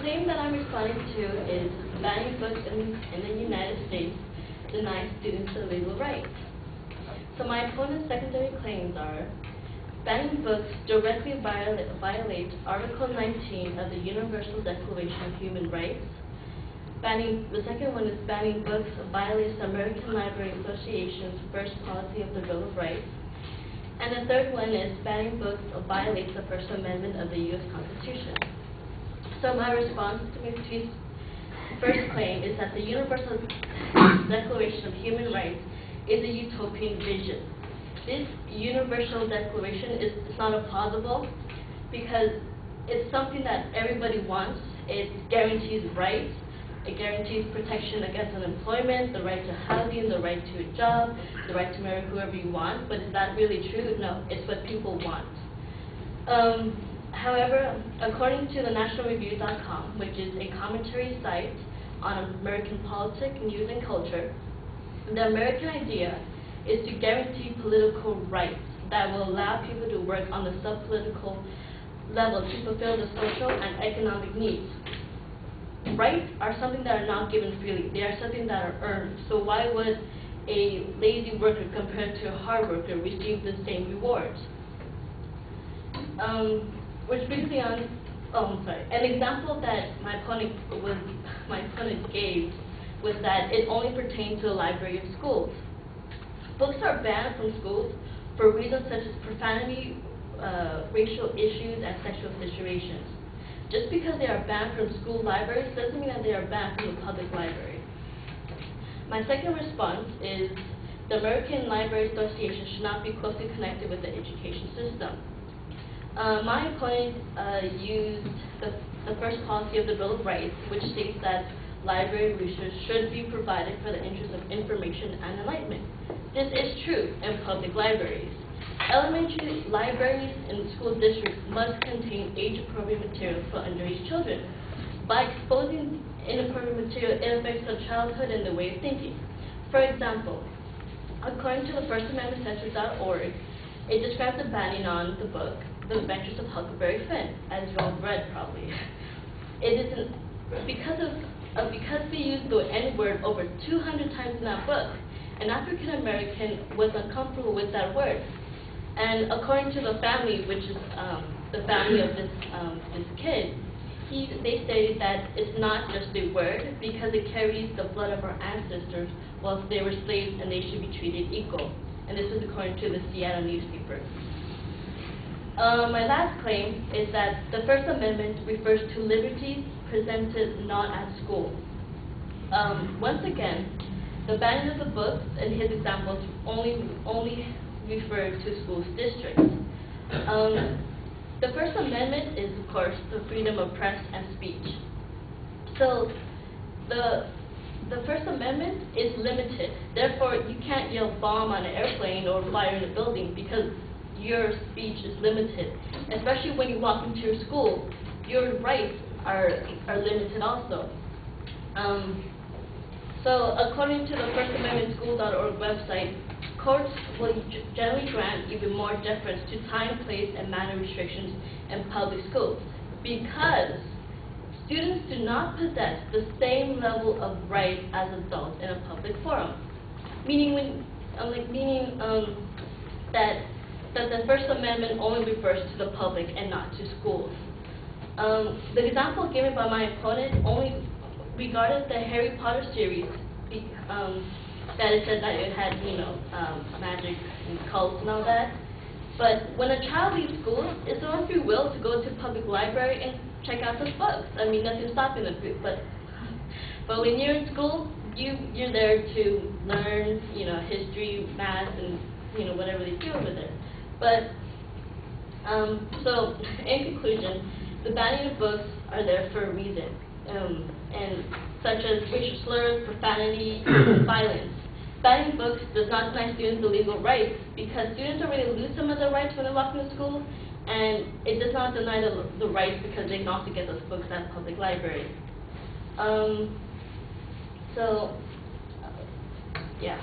claim that I'm responding to is banning books in the United States denies students the legal rights. So my opponent's secondary claims are banning books directly violates Article 19 of the Universal Declaration of Human Rights. The second one is banning books violates the American Library Association's first policy of the Bill of Rights. And the third one is banning books violates the First Amendment of the U.S. Constitution. So my response to Ms. Tweed's first claim is that the Universal Declaration of Human Rights is a utopian vision. This Universal Declaration is not plausible because it's something that everybody wants. It guarantees rights. It guarantees protection against unemployment, the right to housing, the right to a job, the right to marry whoever you want. But is that really true? No, it's what people want. However, according to the nationalreview.com, which is a commentary site on American politics, news, and culture, the American idea is to guarantee political rights that will allow people to work on the sub-political level to fulfill the social and economic needs. Rights are something that are not given freely. They are something that are earned. So why would a lazy worker compared to a hard worker receive the same rewards? Which brings me on, an example that my opponent gave was that it only pertained to the library of schools. Books are banned from schools for reasons such as profanity, racial issues, and sexual situations. Just because they are banned from school libraries doesn't mean that they are banned from the public library. My second response is the American Library Association should not be closely connected with the education system. My opponent used the first policy of the Bill of Rights, which states that library research should be provided for the interest of information and enlightenment. This is true in public libraries. Elementary libraries in school districts must contain age-appropriate material for underage children. By exposing inappropriate material, it affects the childhood and the way of thinking. For example, according to the First Amendment Center.org, it describes the banning on the book, The Adventures of Huckleberry Finn, as you all read probably. It is because they used the N-word over 200 times in that book. An African American was uncomfortable with that word. And according to the family, which is the family of this kid, they stated that it's not just a word because it carries the blood of our ancestors whilst they were slaves and they should be treated equal. And this is according to the Seattle newspaper. My last claim is that the First Amendment refers to liberties presented not at school. Once again, the banning of the books in his examples only refer to schools districts. The First Amendment is, of course, the freedom of press and speech. So the First Amendment is limited. Therefore, you can't yell bomb on an airplane or fire in a building because your speech is limited. Especially when you walk into your school, your rights are limited also. So according to the First Amendment School.org website, courts will generally grant even more deference to time, place, and manner restrictions in public schools because students do not possess the same level of rights as adults in a public forum. Meaning that the First Amendment only refers to the public and not to schools. The example given by my opponent only regarded the Harry Potter series, that it said that it had, magic and cults and all that. But when a child leaves school, it's their own free will to go to the public library and check out those books. I mean, nothing's stopping them. But when you're in school, you're there to learn, history, math, and whatever they do over there. But so in conclusion, the banning of books are there for a reason, and such as racial slurs, profanity, and violence. Banning books does not deny students the legal rights because students already lose some of their rights when they walk into school, and it does not deny the rights because they can also get those books at public libraries. Yeah.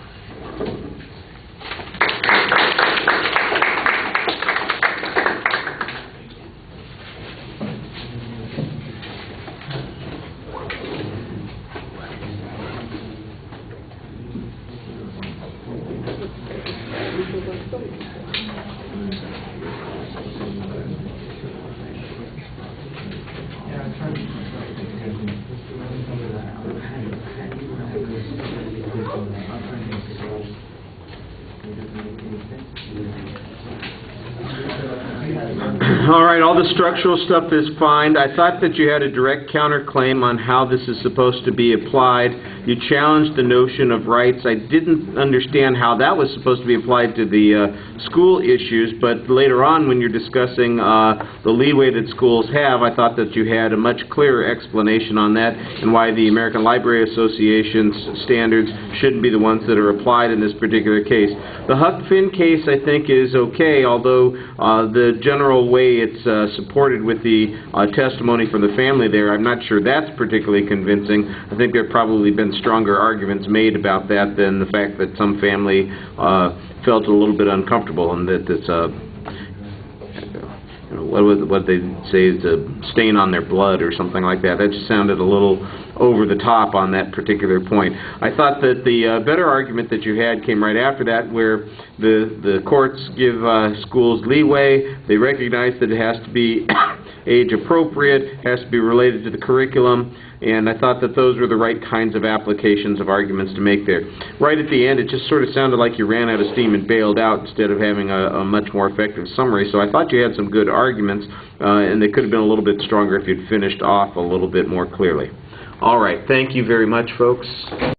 All right, all the structural stuff is fine. I thought that you had a direct counterclaim on how this is supposed to be applied. You challenged the notion of rights. I didn't understand how that was supposed to be applied to the school issues, but later on when you're discussing the leeway that schools have, I thought that you had a much clearer explanation on that and why the American Library Association's standards shouldn't be the ones that are applied in this particular case. The Huck Finn case, I think, is okay, although the general way it's supported with the testimony from the family there, I'm not sure that's particularly convincing. I think there have probably been stronger arguments made about that than the fact that some family felt a little bit uncomfortable and that it's what they say is a stain on their blood or something like that. That just sounded a little over the top on that particular point. I thought that the better argument that you had came right after that, where the courts give schools leeway. They recognize that it has to be age appropriate, has to be related to the curriculum, and I thought that those were the right kinds of applications of arguments to make there. Right at the end, it just sort of sounded like you ran out of steam and bailed out instead of having a much more effective summary. So I thought you had some good arguments, and they could have been a little bit stronger if you'd finished off a little bit more clearly. All right, thank you very much, folks.